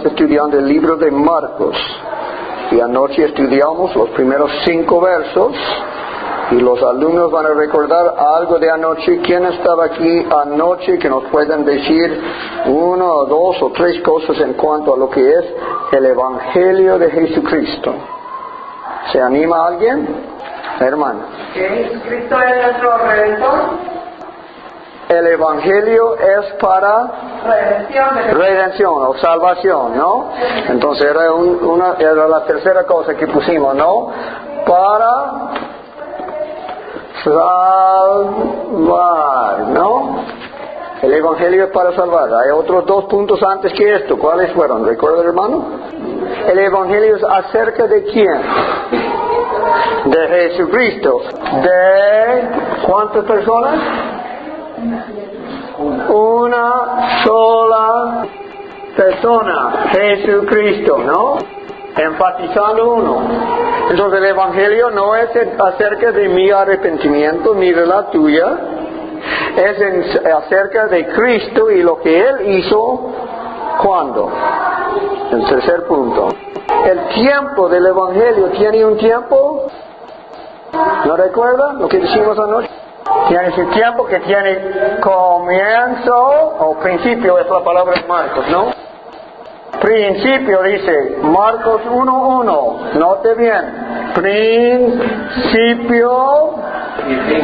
Estamos estudiando el libro de Marcos y anoche estudiamos los primeros 5 versos y los alumnos van a recordar algo de anoche. ¿Quién estaba aquí anoche que nos pueden decir 1 o 2 o 3 cosas en cuanto a lo que es el Evangelio de Jesucristo? ¿Se anima alguien? Hermano. ¿Que Jesucristo es nuestro Redentor? El Evangelio es para redención o salvación, ¿no? Entonces era la tercera cosa que pusimos, ¿no? Para salvar, ¿no? El Evangelio es para salvar. Hay otros 2 puntos antes que esto. ¿Cuáles fueron? ¿Recuerda, hermano? El Evangelio es acerca de quién? De Jesucristo. ¿De cuántas personas? Una sola persona, Jesucristo, ¿no? Enfatizando uno. Entonces el Evangelio no es acerca de mi arrepentimiento ni de la tuya, es acerca de Cristo y lo que Él hizo. ¿Cuándo? El tercer punto. El tiempo del Evangelio tiene un tiempo. ¿No recuerda lo que dijimos anoche? Tiene ese tiempo que tiene comienzo o principio, es la palabra de Marcos, ¿no? Principio dice Marcos 1:1, note bien, principio,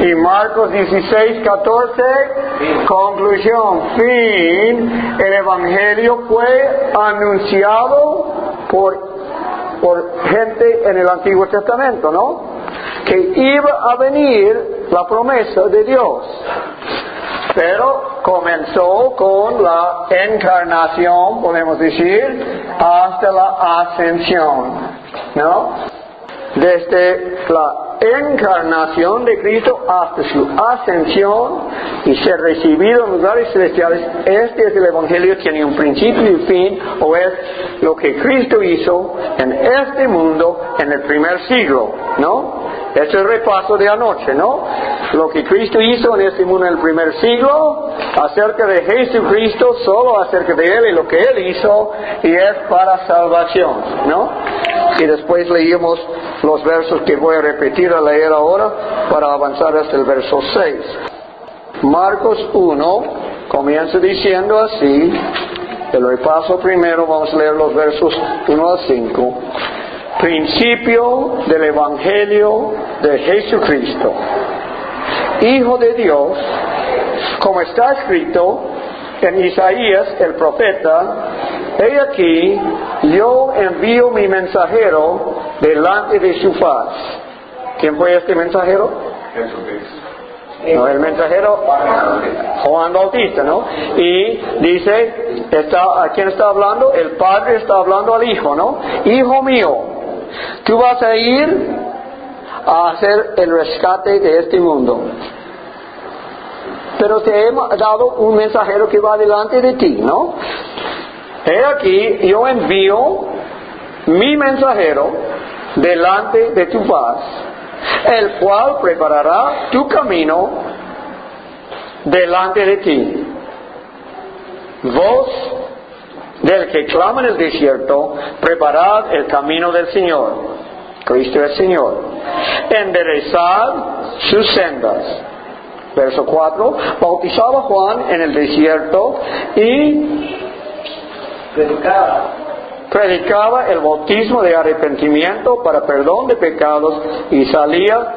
y Marcos 16:14, conclusión, fin. El Evangelio fue anunciado por gente en el Antiguo Testamento, ¿no? Que iba a venir la promesa de Dios. Pero comenzó con la encarnación, podemos decir, hasta la ascensión, ¿no? Desde la encarnación de Cristo hasta su ascensión y ser recibido en lugares celestiales, este es el Evangelio, tiene un principio y un fin, o es lo que Cristo hizo en este mundo en el primer siglo, ¿no? Este es el repaso de anoche, ¿no? Lo que Cristo hizo en este mundo en el primer siglo, acerca de Jesucristo, solo acerca de Él y lo que Él hizo, y es para salvación, ¿no? Y después leímos los versos que voy a repetir a leer ahora para avanzar hasta el verso 6. Marcos 1 comienza diciendo así, el repaso primero, vamos a leer los versos 1 al 5. Principio del Evangelio de Jesucristo, Hijo de Dios, como está escrito en Isaías el profeta: he aquí, yo envío mi mensajero delante de su faz. ¿Quién fue este mensajero? Jesucristo. No, el mensajero Juan Bautista, ¿no? Y dice, ¿a quién está hablando? El Padre está hablando al Hijo, ¿no? Hijo mío, tú vas a ir a hacer el rescate de este mundo. Pero te he dado un mensajero que va delante de ti, ¿no? He aquí, yo envío mi mensajero delante de tu faz, el cual preparará tu camino delante de ti. Voz del que clama en el desierto, preparad el camino del Señor. Cristo es Señor. Enderezad sus sendas. Verso 4. Bautizaba Juan en el desierto y predicaba el bautismo de arrepentimiento para perdón de pecados, y salía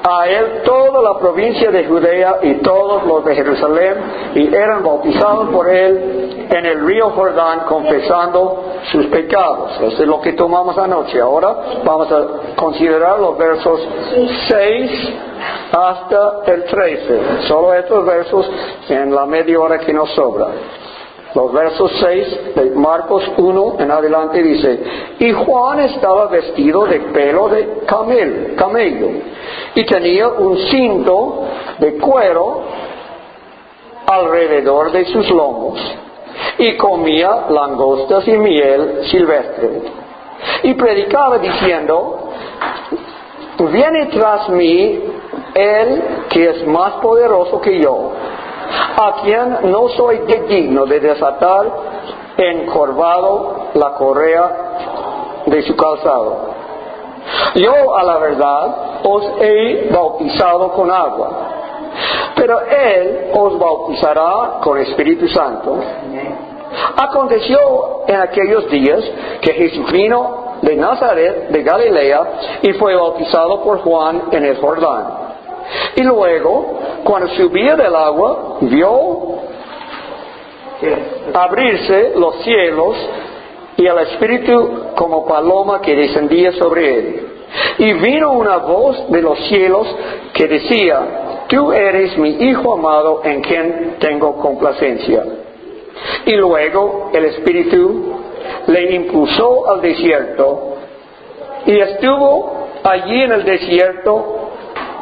a él toda la provincia de Judea y todos los de Jerusalén, y eran bautizados por él en el río Jordán, confesando sus pecados. Eso es lo que tomamos anoche. Ahora vamos a considerar los versos 6 hasta el 13. Solo estos versos en la media hora que nos sobra. Los versos 6 de Marcos 1 en adelante dice: y Juan estaba vestido de pelo de camello, y tenía un cinto de cuero alrededor de sus lomos, y comía langostas y miel silvestre, y predicaba diciendo: viene tras mí Él que es más poderoso que yo, a quien no soy digno de desatar encorvado la correa de su calzado. Yo, a la verdad, os he bautizado con agua, pero Él os bautizará con Espíritu Santo. Aconteció en aquellos días que Jesús vino de Nazaret, de Galilea, y fue bautizado por Juan en el Jordán. Y luego, cuando subía del agua, vio abrirse los cielos y el Espíritu como paloma que descendía sobre él. Y vino una voz de los cielos que decía: Tú eres mi Hijo amado, en quien tengo complacencia. Y luego el Espíritu le impulsó al desierto, y estuvo allí en el desierto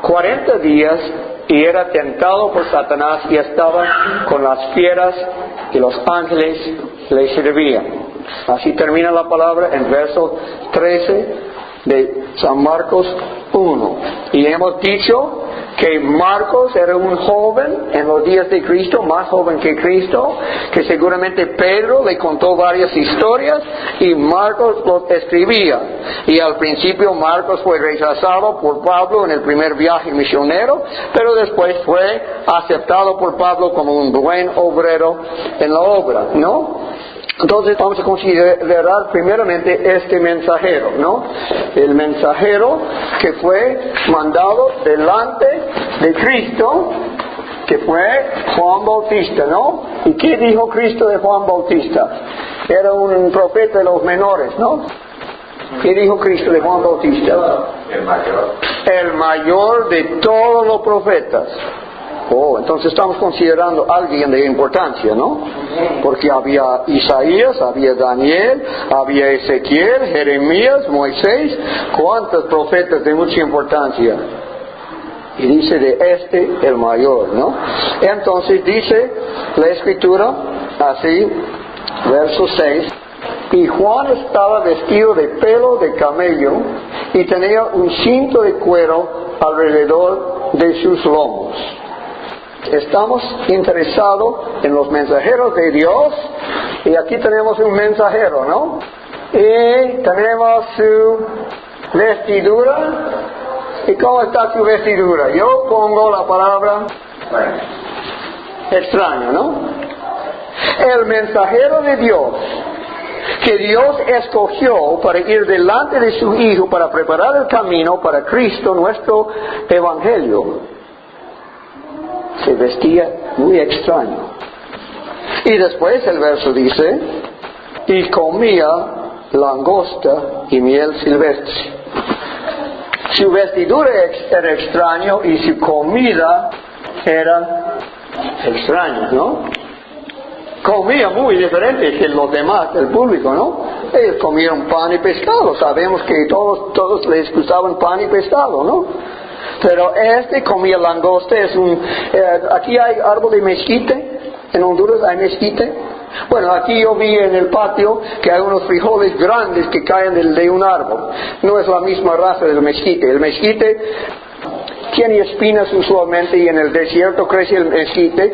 40 días, y era tentado por Satanás, y estaba con las fieras, y los ángeles le servían. Así termina la palabra en verso 13 de San Marcos 1. Y hemos dicho que Marcos era un joven en los días de Cristo, más joven que Cristo, que seguramente Pedro le contó varias historias y Marcos lo escribía. Y al principio Marcos fue rechazado por Pablo en el primer viaje misionero, pero después fue aceptado por Pablo como un buen obrero en la obra, ¿no? Entonces vamos a considerar primeramente este mensajero, ¿no? El mensajero que fue mandado delante de Cristo, que fue Juan Bautista, ¿no? ¿Y qué dijo Cristo de Juan Bautista? Era un profeta de los menores, ¿no? ¿Qué dijo Cristo de Juan Bautista? El mayor. El mayor de todos los profetas. Oh, entonces estamos considerando a alguien de importancia, ¿no? Porque había Isaías, había Daniel, había Ezequiel, Jeremías, Moisés, ¿cuántos profetas de mucha importancia? Y dice de este el mayor, ¿no? Entonces dice la Escritura así, verso 6, y Juan estaba vestido de pelo de camello y tenía un cinto de cuero alrededor de sus lomos. Estamos interesados en los mensajeros de Dios, y aquí tenemos un mensajero, ¿no? Y tenemos su vestidura. ¿Y cómo está su vestidura? Yo pongo la palabra extraño, ¿no? El mensajero de Dios, que Dios escogió para ir delante de su Hijo, para preparar el camino para Cristo, nuestro Evangelio, se vestía muy extraño. Y después el verso dice: y comía langosta y miel silvestre. Su vestidura era extraño y su comida era extraña, ¿no? Comía muy diferente que los demás del público, ¿no? Ellos comieron pan y pescado. Sabemos que todos les gustaban pan y pescado, ¿no? Pero comía langosta. Aquí hay árbol de mezquite. En Honduras hay mezquite. Bueno, aquí yo vi en el patio que hay unos frijoles grandes que caen de un árbol. No es la misma raza del mezquite. El mezquite tiene espinas usualmente, y en el desierto crece el mezquite.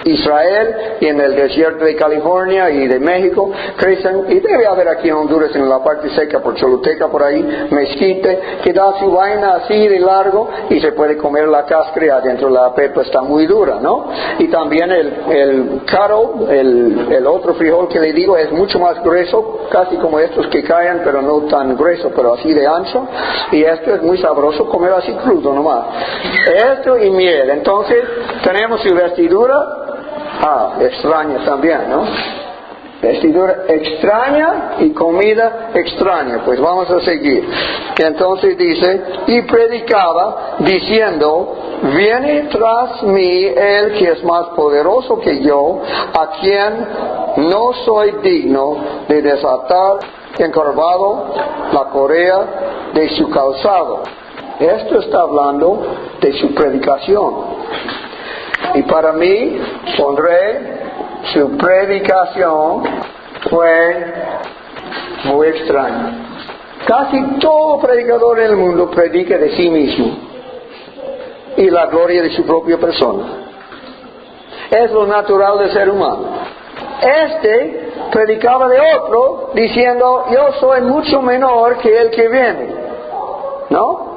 Israel y en el desierto de California y de México crecen, y debe haber aquí en Honduras, en la parte seca por Choluteca, por ahí, mezquite, que da su vaina así de largo y se puede comer la cáscara, y adentro la pepa está muy dura, ¿no? Y también el caro, el otro frijol que le digo, es mucho más grueso, casi como estos que caen, pero no tan grueso, pero así de ancho, y esto es muy sabroso comer así crudo nomás. Esto y miel. Entonces tenemos su vestidura extraña también, ¿no? Vestidura extraña y comida extraña. Pues vamos a seguir. Entonces dice: y predicaba diciendo: viene tras mí el que es más poderoso que yo, a quien no soy digno de desatar encorvado la correa de su calzado. Esto está hablando de su predicación. Y para mí, pondré, su predicación fue muy extraña. Casi todo predicador en el mundo predica de sí mismo y la gloria de su propia persona. Es lo natural del ser humano. Este predicaba de otro, diciendo, yo soy mucho menor que el que viene. ¿No?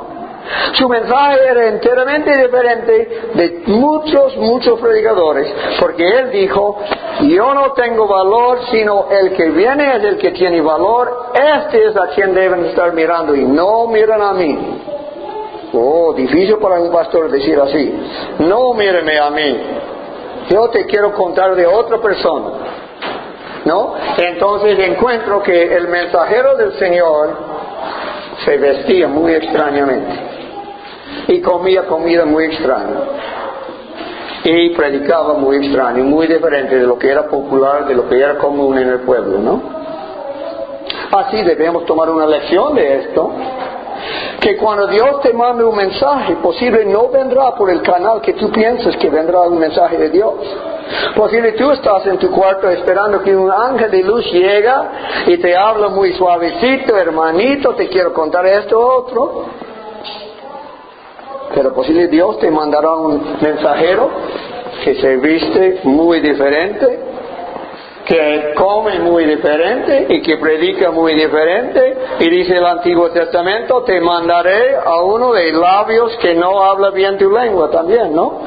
Su mensaje era enteramente diferente de muchos predicadores, porque él dijo, yo no tengo valor, sino el que viene es el que tiene valor, este es a quien deben estar mirando y no miran a mí. Oh, difícil para un pastor decir así, no míreme a mí, yo te quiero contar de otra persona. ¿No? Entonces encuentro que el mensajero del Señor se vestía muy extrañamente y comía comida muy extraña y predicaba muy extraño, muy diferente de lo que era popular, de lo que era común en el pueblo, ¿no? Así debemos tomar una lección de esto, que cuando Dios te mande un mensaje, posible no vendrá por el canal que tú piensas que vendrá un mensaje de Dios. Posible tú estás en tu cuarto esperando que un ángel de luz llega y te habla muy suavecito, hermanito, te quiero contar esto o otro. Pero posible Dios te mandará un mensajero que se viste muy diferente, que come muy diferente y que predica muy diferente, y dice el Antiguo Testamento, te mandaré a uno de labios que no habla bien tu lengua también, ¿no?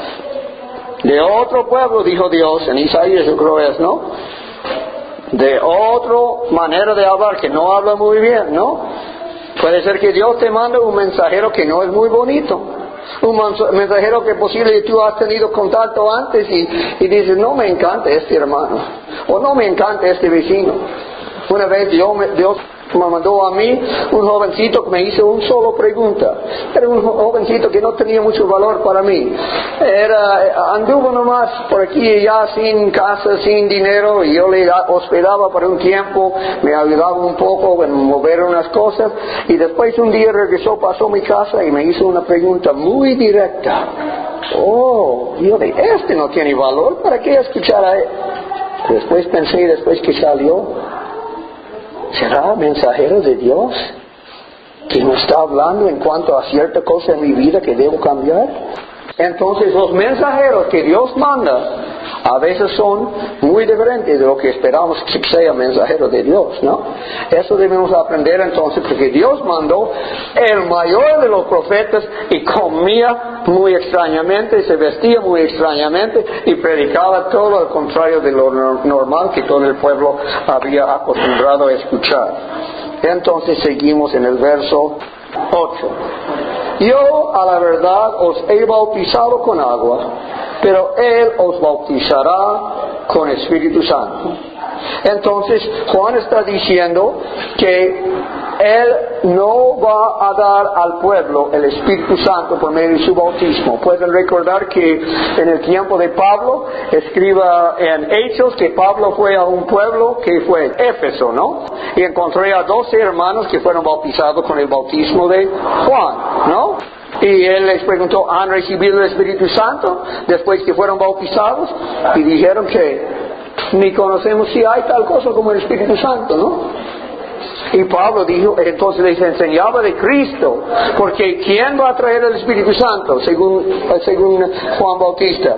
De otro pueblo, dijo Dios, en Isaías yo creo es, ¿no? De otra manera de hablar que no habla muy bien, ¿no? Puede ser que Dios te mande un mensajero que no es muy bonito, un mensajero que posible tú has tenido contacto antes y dices, no me encanta este hermano, o no me encanta este vecino. Una vez Dios me mandó a mí un jovencito que me hizo una sola pregunta. Era un jovencito que no tenía mucho valor para mí. Anduvo nomás por aquí y allá sin casa, sin dinero, y yo le hospedaba por un tiempo, me ayudaba un poco en mover unas cosas, y después un día regresó, pasó a mi casa y me hizo una pregunta muy directa. Oh, yo dije, este no tiene valor, ¿para qué escuchar a él? Después pensé, después que salió, ¿será mensajero de Dios que no está hablando en cuanto a cierta cosa en mi vida que debo cambiar? Entonces los mensajeros que Dios manda a veces son muy diferentes de lo que esperamos que sea mensajero de Dios, ¿no? Eso debemos aprender entonces, porque Dios mandó el mayor de los profetas y comía muy extrañamente, se vestía muy extrañamente y predicaba todo al contrario de lo normal que todo el pueblo había acostumbrado a escuchar. Entonces seguimos en el verso 8. Yo a la verdad os he bautizado con agua, pero Él os bautizará con Espíritu Santo. Entonces Juan está diciendo que Él no va a dar al pueblo el Espíritu Santo por medio de su bautismo. Pueden recordar que en el tiempo de Pablo, escriba en Hechos que Pablo fue a un pueblo que fue Éfeso, ¿no? Y encontré a 12 hermanos que fueron bautizados con el bautismo de Juan, ¿no? Y él les preguntó, ¿han recibido el Espíritu Santo después que fueron bautizados? Y dijeron que ni conocemos si hay tal cosa como el Espíritu Santo, ¿no? Y Pablo dijo, entonces les enseñaba de Cristo, porque ¿quién va a traer el Espíritu Santo según Juan Bautista?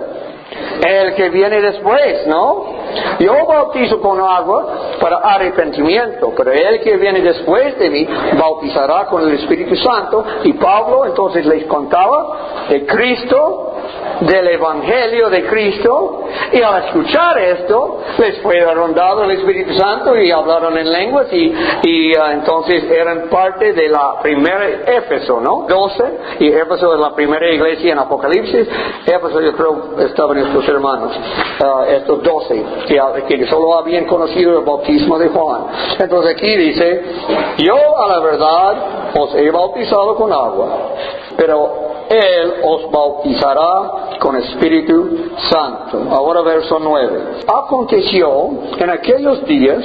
El que viene después, ¿no? Yo bautizo con agua para arrepentimiento, pero el que viene después de mí bautizará con el Espíritu Santo. Y Pablo entonces les contaba de Cristo, del Evangelio de Cristo, y al escuchar esto les fue dado el Espíritu Santo y hablaron en lenguas y entonces eran parte de la primera Éfeso, ¿no? 12, y Éfeso es la primera iglesia en Apocalipsis. Éfeso yo creo estaban estos hermanos, estos 12 que solo habían conocido el bautismo de Juan. Entonces aquí dice, yo a la verdad os he bautizado con agua, pero Él os bautizará con Espíritu Santo. Ahora verso 9. Aconteció en aquellos días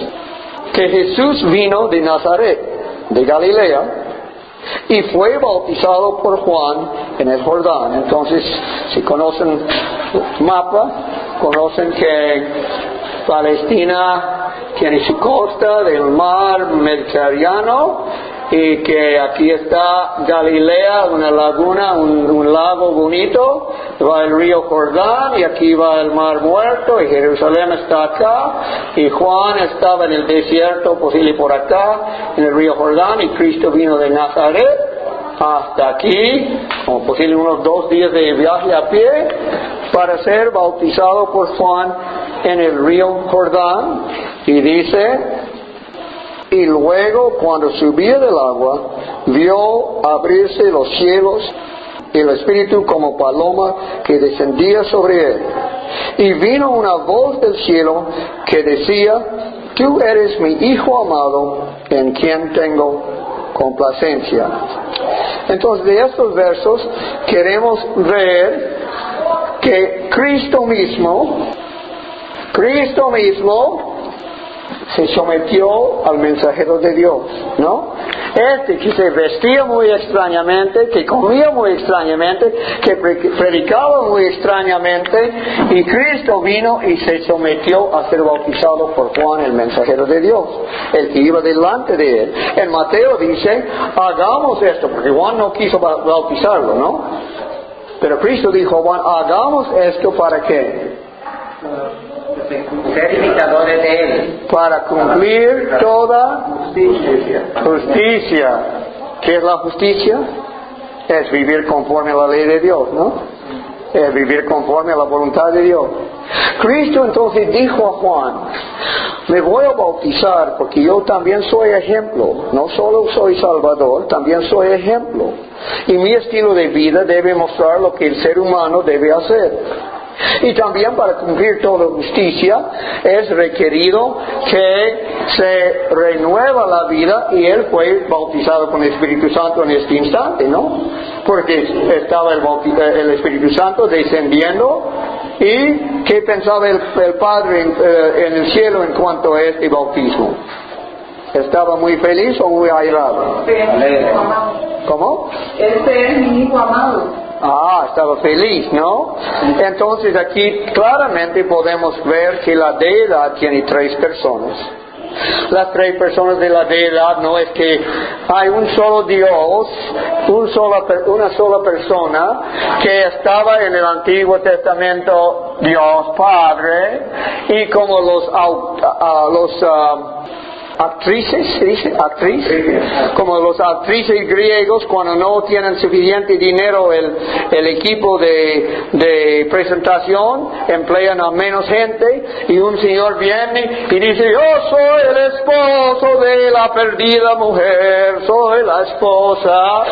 que Jesús vino de Nazaret, de Galilea, y fue bautizado por Juan en el Jordán. Entonces, si conocen el mapa, conocen que Palestina tiene su costa del mar Mediterráneo y que aquí está Galilea, una laguna, un lago bonito, va el río Jordán y aquí va el mar muerto y Jerusalén está acá y Juan estaba en el desierto, posible por acá, en el río Jordán, y Cristo vino de Nazaret hasta aquí, como posible unos 2 días de viaje a pie, para ser bautizado por Juan en el río Jordán. Y dice, y luego cuando subía del agua, vio abrirse los cielos y el Espíritu como paloma que descendía sobre él. Y vino una voz del cielo que decía, tú eres mi Hijo amado, en quien tengo complacencia. Entonces, de estos versos queremos ver que Cristo mismo se sometió al mensajero de Dios, ¿no? Que se vestía muy extrañamente, que comía muy extrañamente, que predicaba muy extrañamente, y Cristo vino y se sometió a ser bautizado por Juan, el mensajero de Dios, el que iba delante de él. En Mateo dice, hagamos esto, porque Juan no quiso bautizarlo, ¿no? Pero Cristo dijo a Juan, hagamos esto ¿para qué? Ser imitadores de él. Para cumplir toda justicia. ¿Qué es la justicia? Es vivir conforme a la ley de Dios, ¿no? Es vivir conforme a la voluntad de Dios. Cristo entonces dijo a Juan, me voy a bautizar porque yo también soy ejemplo. No solo soy Salvador, también soy ejemplo. Y mi estilo de vida debe mostrar lo que el ser humano debe hacer. Y también para cumplir toda justicia es requerido que se renueva la vida, y él fue bautizado con el Espíritu Santo en este instante, ¿no? Porque estaba el Espíritu Santo descendiendo. ¿Y qué pensaba el Padre en el cielo en cuanto a este bautismo? ¿Estaba muy feliz o muy airado? ¿Cómo? Este es mi Hijo amado. Estaba feliz, ¿no? Entonces aquí claramente podemos ver que la deidad tiene 3 personas. Las 3 personas de la deidad no es que hay un solo Dios, una sola persona que estaba en el Antiguo Testamento, Dios Padre, y como como los actrices griegos, cuando no tienen suficiente dinero el equipo de presentación, emplean a menos gente, y un señor viene y dice, yo soy el esposo de la perdida mujer, soy la esposa,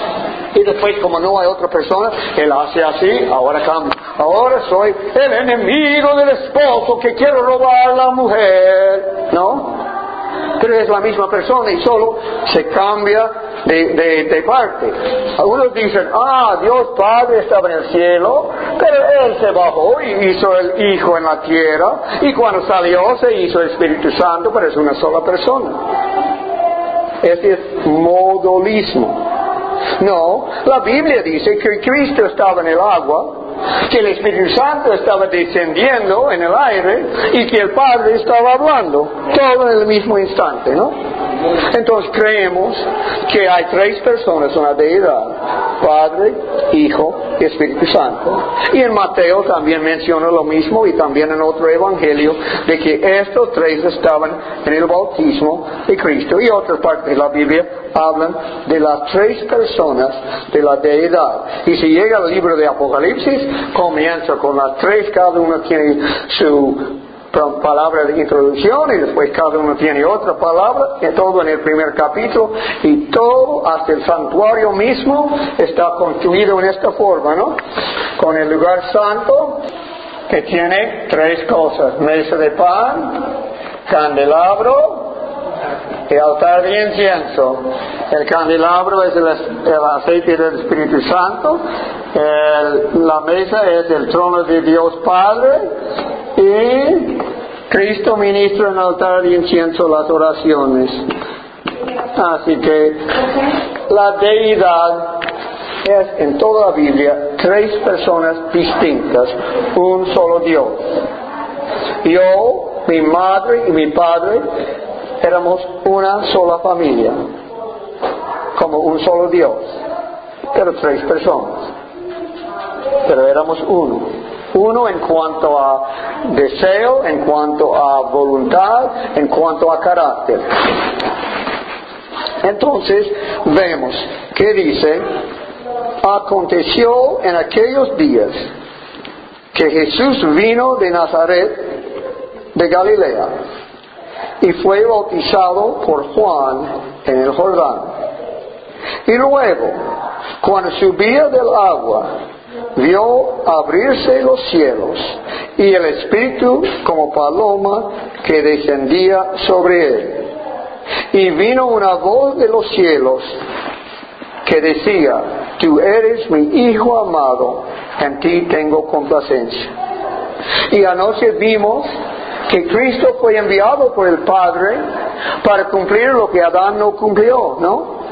y después, como no hay otra persona, él hace así, ahora cambia, ahora soy el enemigo del esposo que quiere robar la mujer, ¿no? Pero es la misma persona y solo se cambia de parte. Algunos dicen, Dios Padre estaba en el cielo, pero Él se bajó y hizo el Hijo en la tierra, y cuando salió se hizo el Espíritu Santo, pero es una sola persona. Este es modulismo. No, la Biblia dice que Cristo estaba en el agua, que el Espíritu Santo estaba descendiendo en el aire y que el Padre estaba hablando, todo en el mismo instante, ¿no? Entonces creemos que hay 3 personas, una deidad, Padre, Hijo y Espíritu Santo. Y en Mateo también menciona lo mismo, y también en otro evangelio, de que estos 3 estaban en el bautismo de Cristo. Y otras partes de la Biblia hablan de las 3 personas de la deidad. Y si llega al libro de Apocalipsis, comienza con las 3, cada uno tiene su palabra de introducción, y después cada uno tiene otra palabra, y todo en el primer capítulo, y todo, hasta el santuario mismo, está construido en esta forma, ¿no? Con el lugar santo, que tiene 3 cosas: mesa de pan, candelabro y altar de incienso. El candelabro es el aceite del Espíritu Santo, la mesa es el trono de Dios Padre, y Cristo ministra en el altar de incienso las oraciones. Así que la deidad es en toda la Biblia 3 personas distintas, un solo Dios. Yo, mi madre y mi padre éramos una sola familia. como un solo Dios, pero 3 personas. Pero éramos uno. Uno en cuanto a deseo, en cuanto a voluntad, en cuanto a carácter. Entonces vemos que dice: aconteció en aquellos días que Jesús vino de Nazaret de Galilea y fue bautizado por Juan en el Jordán. Y luego, cuando subía del agua, vio abrirse los cielos y el Espíritu como paloma que descendía sobre él. Y vino una voz de los cielos que decía: tú eres mi Hijo amado, en ti tengo complacencia. Y anoche vimos que Cristo fue enviado por el Padre para cumplir lo que Adán no cumplió, ¿no?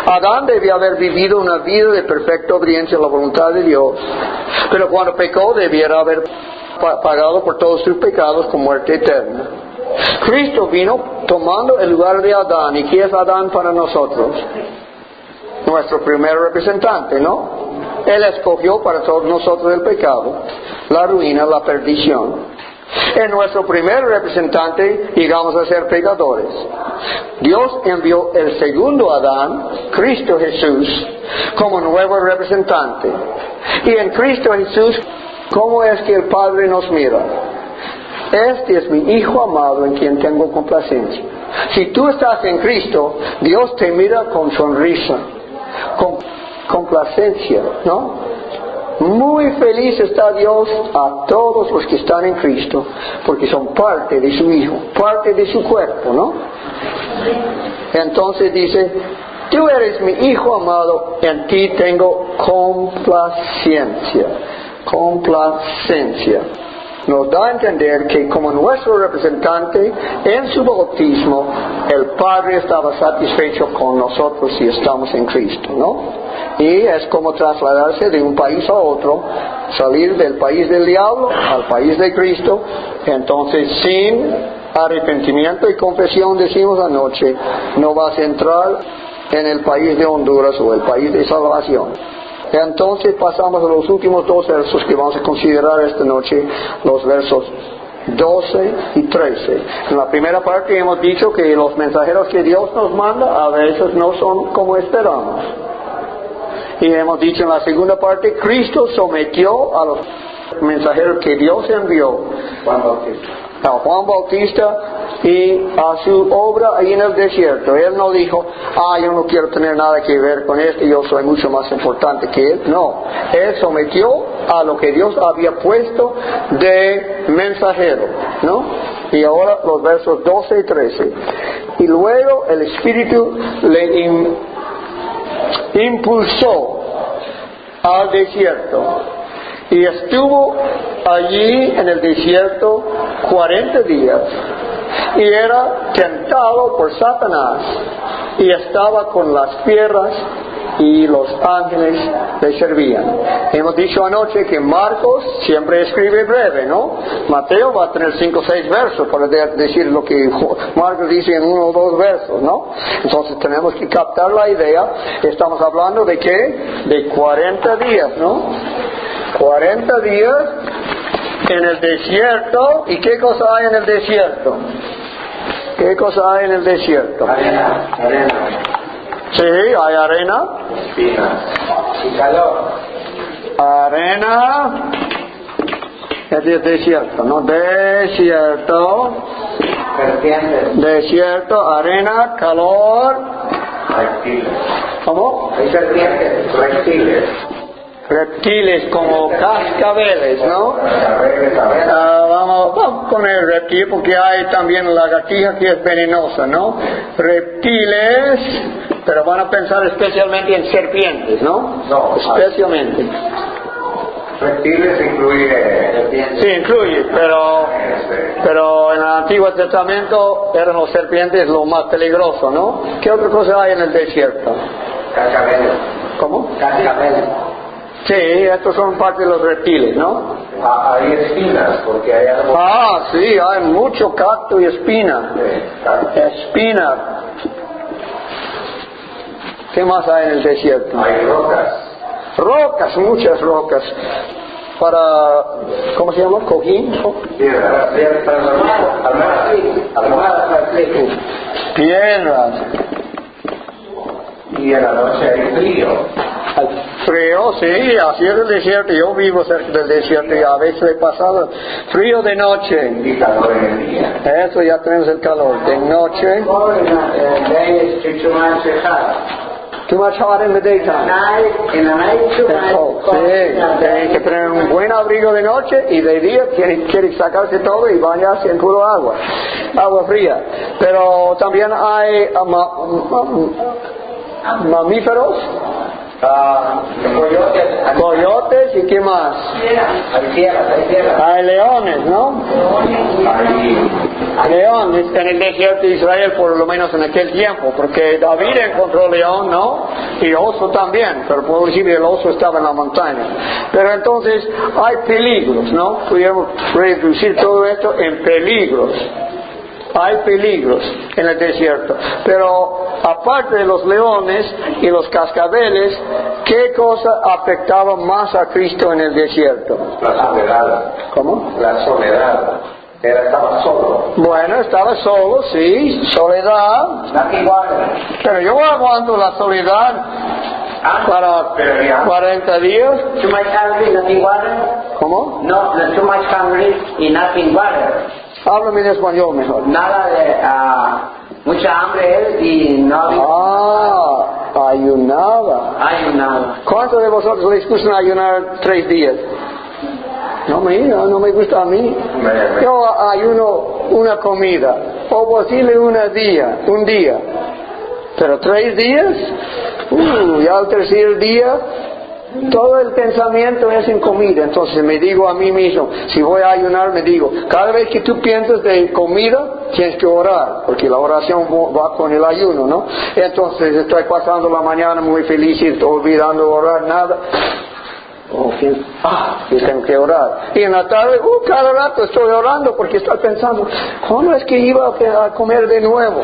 Adán debía haber vivido una vida de perfecta obediencia a la voluntad de Dios, pero cuando pecó debiera haber pagado por todos sus pecados con muerte eterna. Cristo vino tomando el lugar de Adán. ¿Y quién es Adán para nosotros? Nuestro primer representante, ¿no? Él escogió para todos nosotros el pecado, la ruina, la perdición. Es nuestro primer representante, llegamos a ser pecadores. Dios envió el segundo Adán, Cristo Jesús, como nuevo representante. Y en Cristo Jesús, ¿cómo es que el Padre nos mira? Este es mi Hijo amado en quien tengo complacencia. Si tú estás en Cristo, Dios te mira con sonrisa, con complacencia, ¿no? Muy feliz está Dios a todos los que están en Cristo, porque son parte de su Hijo, parte de su cuerpo, ¿no? Entonces dice: tú eres mi Hijo amado, en ti tengo complacencia. Complacencia. Nos da a entender que como nuestro representante en su bautismo, el Padre estaba satisfecho con nosotros si estamos en Cristo, ¿no? Y es como trasladarse de un país a otro, salir del país del diablo al país de Cristo. Entonces, sin arrepentimiento y confesión, decimos anoche, no vas a entrar en el país de Honduras o el país de salvación. Entonces pasamos a los últimos 2 versos que vamos a considerar esta noche, los versos 12 y 13. En la primera parte hemos dicho que los mensajeros que Dios nos manda a veces no son como esperamos. Y hemos dicho en la segunda parte, Cristo sometió a los mensajeros que Dios envió a Juan Bautista y a su obra ahí en el desierto. Él no dijo: yo no quiero tener nada que ver con esto, yo soy mucho más importante que él. No, él sometió a lo que Dios había puesto de mensajero, ¿no? Y ahora los versos 12 y 13. Y luego el Espíritu le impulsó al desierto y estuvo allí en el desierto 40 días y era tentado por Satanás y estaba con las fieras y los ángeles le servían. Hemos dicho anoche que Marcos siempre escribe breve, ¿no? Mateo va a tener 5 o 6 versos para decir lo que Marcos dice en 1 o 2 versos, ¿no? Entonces tenemos que captar la idea. Estamos hablando de ¿qué? De 40 días, ¿no? 40 días en el desierto. ¿Y qué cosa hay en el desierto? ¿Qué cosa hay en el desierto? Arena. Sí, hay arena. Espinas. Y calor. Arena. Es desierto, ¿no? Desierto. Serpientes. Desierto, arena, calor. Reptiles. ¿Cómo? Hay serpientes, reptiles. Reptiles como cascabeles, ¿no? Cascabeles, a ver. Vamos a poner reptil porque hay también lagartija que es venenosa, ¿no? Reptiles, pero van a pensar especialmente en serpientes, ¿no? No. Especialmente. Reptiles incluye serpientes. Sí, incluye, pero en el Antiguo Testamento eran los serpientes lo más peligroso, ¿no? ¿Qué otra cosa hay en el desierto? Cascabeles. ¿Cómo? Cascabeles. Sí, estos son parte de los reptiles, ¿no? Hay espinas, porque hay árboles. Sí, hay mucho cacto y espina. Espina. ¿Qué más hay en el desierto? Hay rocas. Rocas, muchas rocas. Para, ¿cómo se llama? ¿Cojín? Piedras. Almohadas. Piedras. Y en la noche hay frío. Frío, sí, así es el desierto. Yo vivo cerca del desierto y a veces he pasado frío de noche. Y calor en el día. Eso ya tenemos el calor. De noche. Too much hot in the daytime. Sí, tienen que tener un buen abrigo de noche y de día quieren sacarse todo y bañarse en puro agua fría. Pero también hay mamíferos, coyotes y qué más. Hay leones, ¿no? Leones en el desierto de Israel, por lo menos en aquel tiempo, porque David encontró león, ¿no? Y oso también, pero por decir el oso estaba en la montaña. Pero entonces hay peligros, ¿no? Pudiéramos reducir todo esto en peligros. Hay peligros en el desierto. Pero aparte de los leones y los cascabeles, ¿qué cosa afectaba más a Cristo en el desierto? La soledad. ¿Cómo? La soledad. Estaba solo. Bueno, estaba solo, sí, soledad. Pero yo aguanto la soledad para 40 días. Too much hungry, nothing water? ¿Cómo? No, too much hungry y nothing water. Háblame en español mejor. Nada de mucha hambre él y no había... Ayunaba. ¿Cuántos de vosotros les gusta ayunar 3 días? No me gusta a mí. Yo ayuno una comida, o posible un día. Pero 3 días, ya al tercer día, todo el pensamiento es en comida. Entonces me digo a mí mismo, si voy a ayunar, me digo, cada vez que tú piensas de comida, tienes que orar, porque la oración va con el ayuno, ¿no? Entonces estoy pasando la mañana muy feliz y olvidando orar nada. Yo tengo que orar. Y en la tarde, cada rato estoy orando porque estoy pensando, ¿cómo es que iba a comer de nuevo?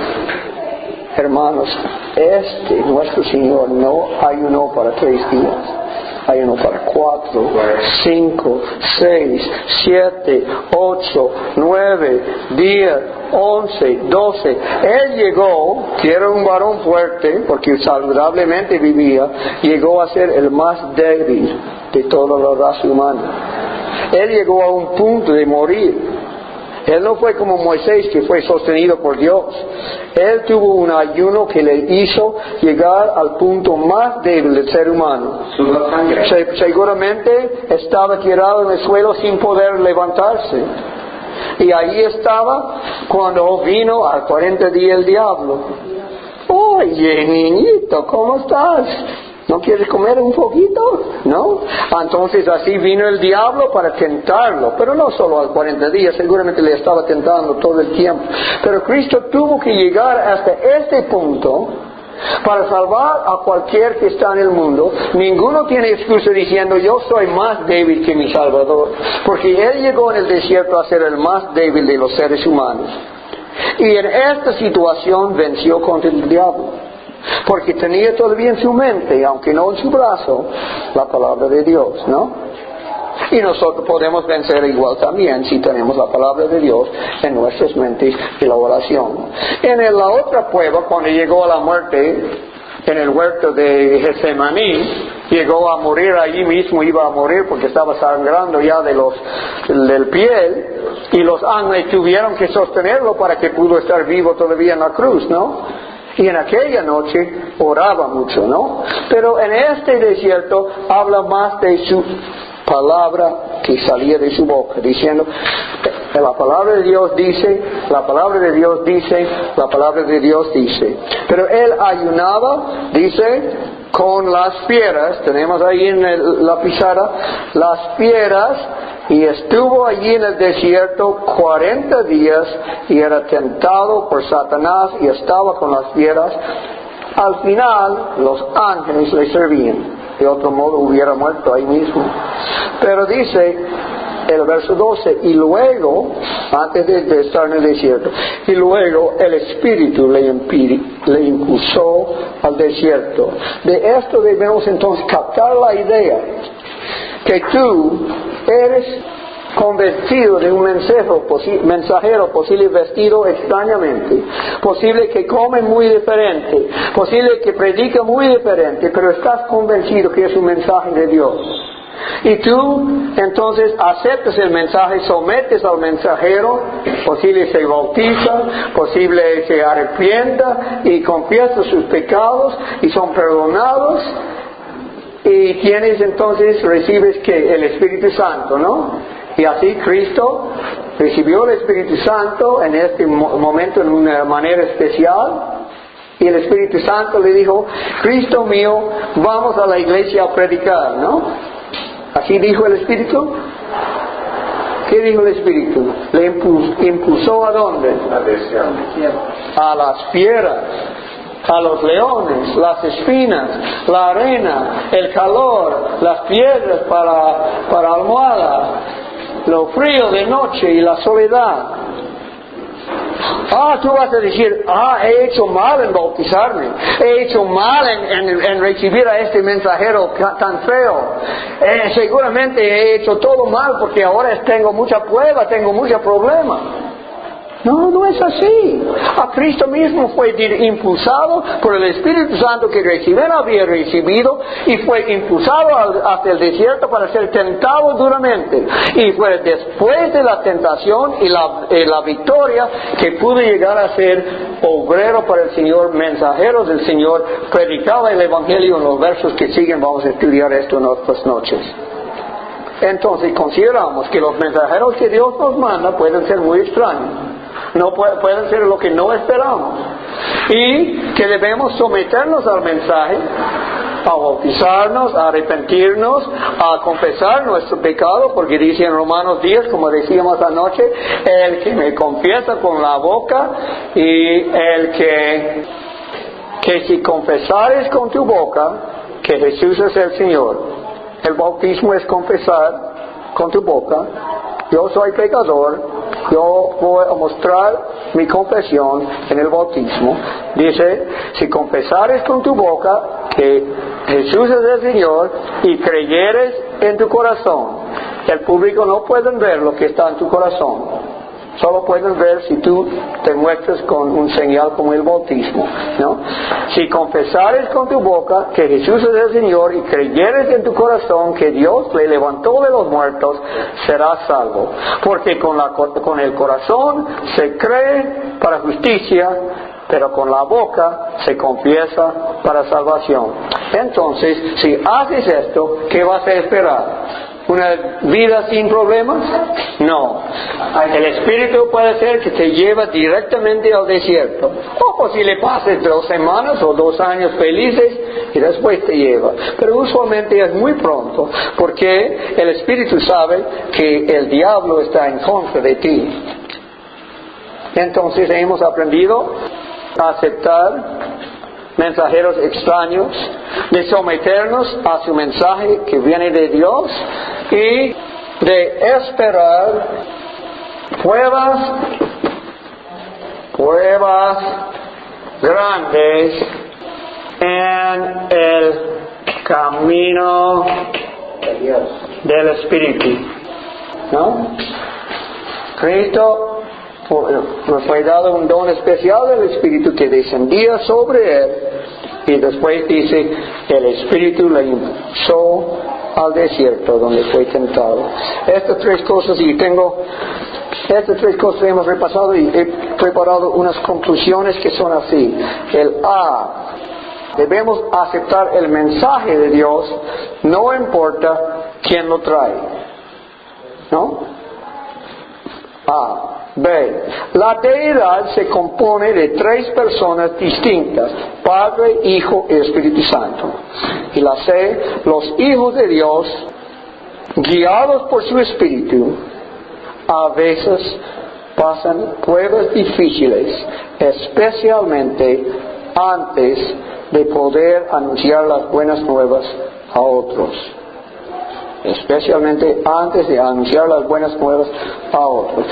Hermanos, nuestro Señor no ayunó para 3 días. Ayunó para 4, 5, 6, 7, 8, 9, 10, 11, 12. Él llegó, que era un varón fuerte, porque saludablemente vivía, llegó a ser el más débil de toda la raza humana. Él llegó a un punto de morir. Él no fue como Moisés, que fue sostenido por Dios. Él tuvo un ayuno que le hizo llegar al punto más débil del ser humano. Seguramente estaba tirado en el suelo sin poder levantarse. Y ahí estaba cuando vino al 40 días el diablo. Oye, niñito, ¿cómo estás? ¿No quieres comer un poquito? ¿No? Entonces así vino el diablo para tentarlo, pero no solo al 40 días, seguramente le estaba tentando todo el tiempo. Pero Cristo tuvo que llegar hasta este punto para salvar a cualquier que está en el mundo. Ninguno tiene excusa diciendo, yo soy más débil que mi Salvador, porque Él llegó en el desierto a ser el más débil de los seres humanos. Y en esta situación venció contra el diablo. Porque tenía todavía en su mente, aunque no en su brazo, la palabra de Dios, ¿no? Y nosotros podemos vencer igual también si tenemos la palabra de Dios en nuestras mentes y la oración. En la otra prueba, cuando llegó a la muerte, en el huerto de Getsemaní, llegó a morir allí mismo, iba a morir porque estaba sangrando ya del piel, y los ángeles tuvieron que sostenerlo para que pudo estar vivo todavía en la cruz, ¿no? Y en aquella noche oraba mucho, ¿no? Pero en este desierto habla más de su palabra que salía de su boca, diciendo, la palabra de Dios dice, la palabra de Dios dice, la palabra de Dios dice. Pero él ayunaba, dice, con las fieras, tenemos ahí en la pizarra, las fieras, y estuvo allí en el desierto 40 días y era tentado por Satanás y estaba con las fieras. Al final los ángeles le servían, de otro modo hubiera muerto ahí mismo. Pero dice el verso 12, y luego, antes de estar en el desierto, y luego el Espíritu le le impulsó al desierto. De esto debemos entonces captar la idea que tú eres convencido de un mensajero posible vestido extrañamente, posible que come muy diferente, posible que predica muy diferente, pero estás convencido que es un mensaje de Dios. Y tú entonces aceptas el mensaje, sometes al mensajero, posible se bautiza, posible se arrepienta y confiesa sus pecados y son perdonados. Y tienes entonces, recibes que el Espíritu Santo, ¿no? Y así Cristo recibió el Espíritu Santo en este momento en una manera especial. Y el Espíritu Santo le dijo, Cristo mío, vamos a la iglesia a predicar, ¿no? ¿Así dijo el Espíritu? ¿Qué dijo el Espíritu? Le impulsó ¿a dónde? A las fieras, a los leones, las espinas, la arena, el calor, las piedras para almohada, lo frío de noche y la soledad. Tú vas a decir, he hecho mal en bautizarme, he hecho mal en recibir a este mensajero tan feo, seguramente he hecho todo mal porque ahora tengo mucha prueba, tengo muchos problemas. No es así. A Cristo mismo fue impulsado por el Espíritu Santo que recién había recibido y fue impulsado hacia el desierto para ser tentado duramente. Y fue después de la tentación y la victoria que pudo llegar a ser obrero para el Señor, mensajero del Señor, predicaba el Evangelio. En los versos que siguen vamos a estudiar esto en otras noches. Entonces consideramos que los mensajeros que Dios nos manda pueden ser muy extraños. No pueden ser lo que no esperamos, y que debemos someternos al mensaje, a bautizarnos, a arrepentirnos, a confesar nuestro pecado, porque dice en Romanos 10, como decíamos anoche, el que me confiesa con la boca y el que si confesares con tu boca que Jesús es el Señor. El bautismo es confesar con tu boca, yo soy pecador, yo voy a mostrar mi confesión en el bautismo. Dice, si confesares con tu boca que Jesús es el Señor y creyeres en tu corazón. El público no puede ver lo que está en tu corazón. Solo pueden ver si tú te muestras con un señal como el bautismo, ¿no? Si confesares con tu boca que Jesús es el Señor y creyeres en tu corazón que Dios le levantó de los muertos, serás salvo. Porque con el corazón se cree para justicia, pero con la boca se confiesa para salvación. Entonces, si haces esto, ¿qué vas a esperar? ¿Una vida sin problemas? No. El Espíritu puede ser que te lleva directamente al desierto. O posible pases 2 semanas o 2 años felices y después te lleva. Pero usualmente es muy pronto, porque el Espíritu sabe que el diablo está en contra de ti. Entonces hemos aprendido a aceptar mensajeros extraños, de someternos a su mensaje que viene de Dios y de esperar pruebas grandes en el camino del Espíritu, ¿no? Cristo nos fue dado un don especial del Espíritu que descendía sobre él, y después dice el Espíritu le impulsó al desierto donde fue tentado. Estas 3 cosas hemos repasado y he preparado unas conclusiones que son así. El A, debemos aceptar el mensaje de Dios, no importa quién lo trae, ¿no? A. B. La deidad se compone de 3 personas distintas, Padre, Hijo y Espíritu Santo. Y la C. Los hijos de Dios, guiados por su Espíritu, a veces pasan pruebas difíciles, especialmente antes de poder anunciar las buenas nuevas a otros. Especialmente antes de anunciar las buenas nuevas a otros.